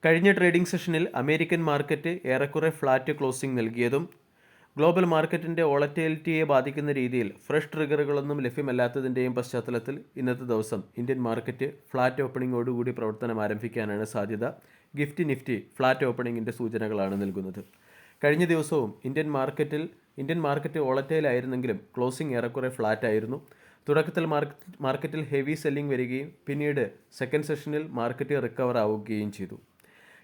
കഴിഞ്ഞ ട്രേഡിംഗ് സെഷനിൽ American market ഏറെക്കുറെ ഫ്ലാറ്റ് ക്ലോസിംഗ് നൽകിയതും ഗ്ലോബൽ മാർക്കറ്റിൻ്റെ വോളറ്റിലിറ്റിയെ ബാധിക്കുന്ന രീതിയിൽ ഫ്രഷ് ട്രിഗറുകളൊന്നും ലഭ്യമല്ലാത്തതിൻ്റെയും പശ്ചാത്തലത്തിൽ ഇന്നത്തെ ദിവസം ഇന്ത്യൻ മാർക്കറ്റ് ഫ്ലാറ്റ് ഓപ്പണിങ്ങോടുകൂടി പ്രവർത്തനം ആരംഭിക്കാനാണ് സാധ്യത. നിഫ്റ്റി ഫ്ലാറ്റ് ഓപ്പണിങ്ങിൻ്റെ സൂചനകളാണ് നൽകുന്നത്. കഴിഞ്ഞ ദിവസവും ഇന്ത്യൻ മാർക്കറ്റ് വോളറ്റൈലായിരുന്നെങ്കിലും ക്ലോസിംഗ് ഏറെക്കുറെ ഫ്ലാറ്റ് ആയിരുന്നു. തുടക്കത്തിൽ മാർക്കറ്റിൽ ഹെവി സെല്ലിംഗ് വരികയും പിന്നീട് സെക്കൻഡ് സെഷനിൽ മാർക്കറ്റ് റിക്കവർ ആവുകയും ചെയ്തു.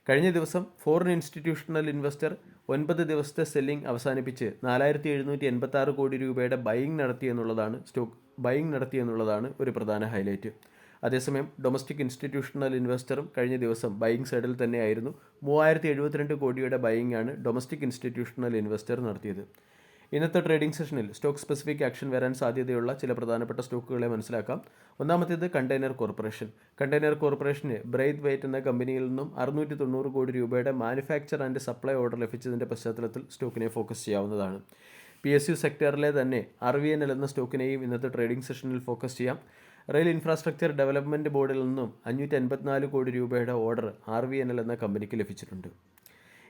കഴിഞ്ഞ ദിവസം ഫോറിൻ ഇൻസ്റ്റിറ്റ്യൂഷണൽ ഇൻവെസ്റ്റർ 9 ദിവസത്തെ സെല്ലിംഗ് അവസാനിപ്പിച്ച് 4786 കോടി രൂപയുടെ ബൈയിങ് നടത്തിയെന്നുള്ളതാണ് ഒരു പ്രധാന ഹൈലൈറ്റ്. അതേസമയം ഡൊമസ്റ്റിക് ഇൻസ്റ്റിറ്റ്യൂഷണൽ ഇൻവെസ്റ്ററും കഴിഞ്ഞ ദിവസം ബൈയിങ് സൈഡിൽ തന്നെയായിരുന്നു. 3072 കോടിയുടെ ബൈയിങ് ആണ് ഡൊമസ്റ്റിക് ഇൻസ്റ്റിറ്റ്യൂഷണൽ ഇൻവെസ്റ്റർ നടത്തിയത്. ഇന്നത്തെ ട്രേഡിംഗ് സെഷനിൽ സ്റ്റോക്ക് സ്പെസിഫിക് ആക്ഷൻ വരാൻ സാധ്യതയുള്ള ചില പ്രധാനപ്പെട്ട സ്റ്റോക്കുകളെ മനസ്സിലാക്കാം. ഒന്നാമത്തേത് കണ്ടെയ്നർ കോർപ്പറേഷന് ബ്രെയ്ത്ത് വെയ്റ്റ് എന്ന കമ്പനിയിൽ നിന്നും 690 കോടി രൂപയുടെ മാനുഫാക്ചർ ആൻഡ് സപ്ലൈ ഓർഡർ ലഭിച്ചതിൻ്റെ പശ്ചാത്തലത്തിൽ സ്റ്റോക്കിനെ ഫോക്കസ് ചെയ്യാവുന്നതാണ്. PSU സെക്ടറിലെ തന്നെ RVNL എന്ന സ്റ്റോക്കിനെയും ഇന്നത്തെ ട്രേഡിംഗ് സെഷനിൽ ഫോക്കസ് ചെയ്യാം. റെയിൽ ഇൻഫ്രാസ്ട്രക്ചർ ഡെവലപ്മെൻറ്റ് ബോർഡിൽ നിന്നും 554 കോടി രൂപയുടെ ഓർഡർ RVNL എന്ന കമ്പനിക്ക് ലഭിച്ചിട്ടുണ്ട്.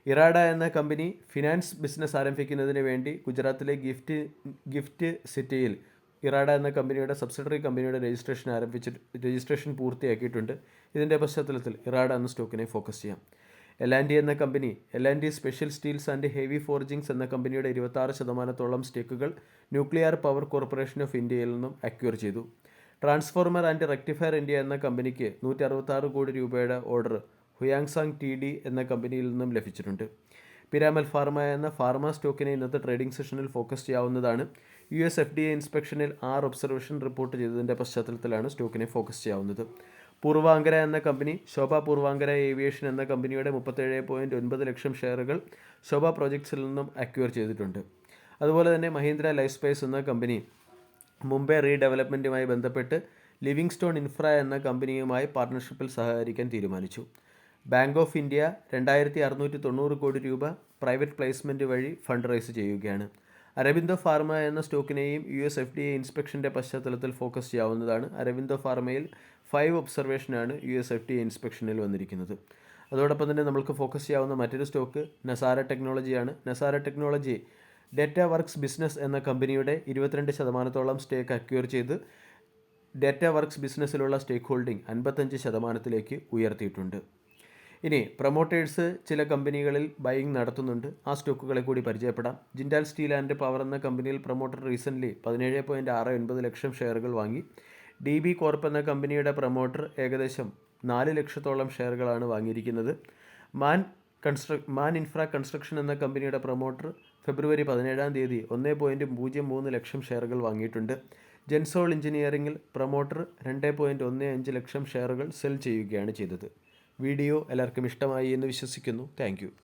ഇറാഡ എന്ന കമ്പനി ഫിനാൻസ് ബിസിനസ് ആരംഭിക്കുന്നതിന് വേണ്ടി ഗുജറാത്തിലെ ഗിഫ്റ്റ് സിറ്റിയിൽ ഇറാഡ എന്ന കമ്പനിയുടെ സബ്സിഡറി കമ്പനിയുടെ രജിസ്ട്രേഷൻ പൂർത്തിയാക്കിയിട്ടുണ്ട്. ഇതിൻ്റെ പശ്ചാത്തലത്തിൽ ഇറാഡ എന്ന സ്റ്റോക്കിനെ ഫോക്കസ് ചെയ്യാം. L&T എന്ന company L&T special steels and heavy forgings എന്ന കമ്പനിയുടെ 26% സ്റ്റേക്കുകൾ ന്യൂക്ലിയർ പവർ കോർപ്പറേഷൻ ഓഫ് ഇന്ത്യയിൽ നിന്നും അക്വയർ ചെയ്തു. ട്രാൻസ്ഫോർമർ ആൻഡ് റെക്ടിഫയർ ഇന്ത്യ എന്ന കമ്പനിക്ക് 166 കോടി രൂപയുടെ ഓർഡർ ഹുയാങ്സാങ് TD എന്ന കമ്പനിയിൽ നിന്നും ലഭിച്ചിട്ടുണ്ട്. പിരാമൽ ഫാർമ എന്ന ഫാർമ സ്റ്റോക്കിനെ ഇന്നത്തെ ട്രേഡിംഗ് സെഷനിൽ ഫോക്കസ് ചെയ്യാവുന്നതാണ്. US FDA ഇൻസ്പെക്ഷനിൽ 6 ഒബ്സർവേഷൻ റിപ്പോർട്ട് ചെയ്തതിൻ്റെ പശ്ചാത്തലത്തിലാണ് സ്റ്റോക്കിനെ ഫോക്കസ് ചെയ്യാവുന്നത്. പൂർവാങ്കര എന്ന കമ്പനി ശോഭ പൂർവാങ്കര ഏവിയേഷൻ എന്ന കമ്പനിയുടെ 37.9 ലക്ഷം ഷെയറുകൾ ശോഭ പ്രോജക്ട്സിൽ നിന്നും അക്വയർ ചെയ്തിട്ടുണ്ട്. അതുപോലെ തന്നെ മഹീന്ദ്ര ലൈഫ് സ്പേസ് എന്ന കമ്പനി മുംബൈ റീഡെവലപ്മെൻറ്റുമായി ബന്ധപ്പെട്ട് ലിവിങ്സ്റ്റോൺ ഇൻഫ്ര എന്ന കമ്പനിയുമായി പാർട്ണർഷിപ്പിൽ സഹകരിക്കാൻ തീരുമാനിച്ചു. ബാങ്ക് ഓഫ് ഇന്ത്യ 2690 കോടി രൂപ പ്രൈവറ്റ് പ്ലേസ്മെൻറ്റ് വഴി ഫണ്ട് റൈസ് ചെയ്യുകയാണ്. അരബിന്ദോ ഫാർമ എന്ന സ്റ്റോക്കിനെയും US FDA ഇൻസ്പെക്ഷൻ്റെ പശ്ചാത്തലത്തിൽ ഫോക്കസ് ചെയ്യാവുന്നതാണ്. അരബിന്ദോ ഫാർമയിൽ 5 ഒബ്സർവേഷനാണ് US FDA ഇൻസ്പെക്ഷനിൽ വന്നിരിക്കുന്നത്. അതോടൊപ്പം തന്നെ നമ്മൾക്ക് ഫോക്കസ് ചെയ്യാവുന്ന മറ്റൊരു സ്റ്റോക്ക് നസാര ടെക്നോളജിയാണ്. Nazara technology data works business എന്ന കമ്പനിയുടെ 22% സ്റ്റേക്ക് അക്വയർ ചെയ്ത് ഡേറ്റ വർക്ക്സ് ബിസിനസ്സിലുള്ള സ്റ്റേക്ക് ഹോൾഡിംഗ് 55%ലേക്ക് ഉയർത്തിയിട്ടുണ്ട്. ഇനി പ്രൊമോട്ടേഴ്സ് ചില കമ്പനികളിൽ ബൈയിങ് നടത്തുന്നുണ്ട്. ആ സ്റ്റോക്കുകളെ കൂടി പരിചയപ്പെടാം. ജിൻഡാൽ സ്റ്റീൽ ആൻഡ് പവർ എന്ന കമ്പനിയിൽ പ്രൊമോട്ടർ റീസെൻ്റ്ലി 17.69 ലക്ഷം ഷെയറുകൾ വാങ്ങി. DB കോർപ്പ് എന്ന കമ്പനിയുടെ പ്രൊമോട്ടർ ഏകദേശം 4 ലക്ഷത്തോളം ഷെയറുകളാണ് വാങ്ങിയിരിക്കുന്നത്. മാൻ ഇൻഫ്ര കൺസ്ട്രക്ഷൻ എന്ന കമ്പനിയുടെ പ്രൊമോട്ടർ ഫെബ്രുവരി 17 1.03 ലക്ഷം ഷെയറുകൾ വാങ്ങിയിട്ടുണ്ട്. ജെൻസോൾ എഞ്ചിനീയറിംഗിൽ പ്രൊമോട്ടർ 2.15 ലക്ഷം ഷെയറുകൾ സെൽ ചെയ്യുകയാണ് ചെയ്തത്. വീഡിയോ എല്ലാവർക്കും ഇഷ്ടമായി എന്ന് വിശ്വസിക്കുന്നു. Thank you.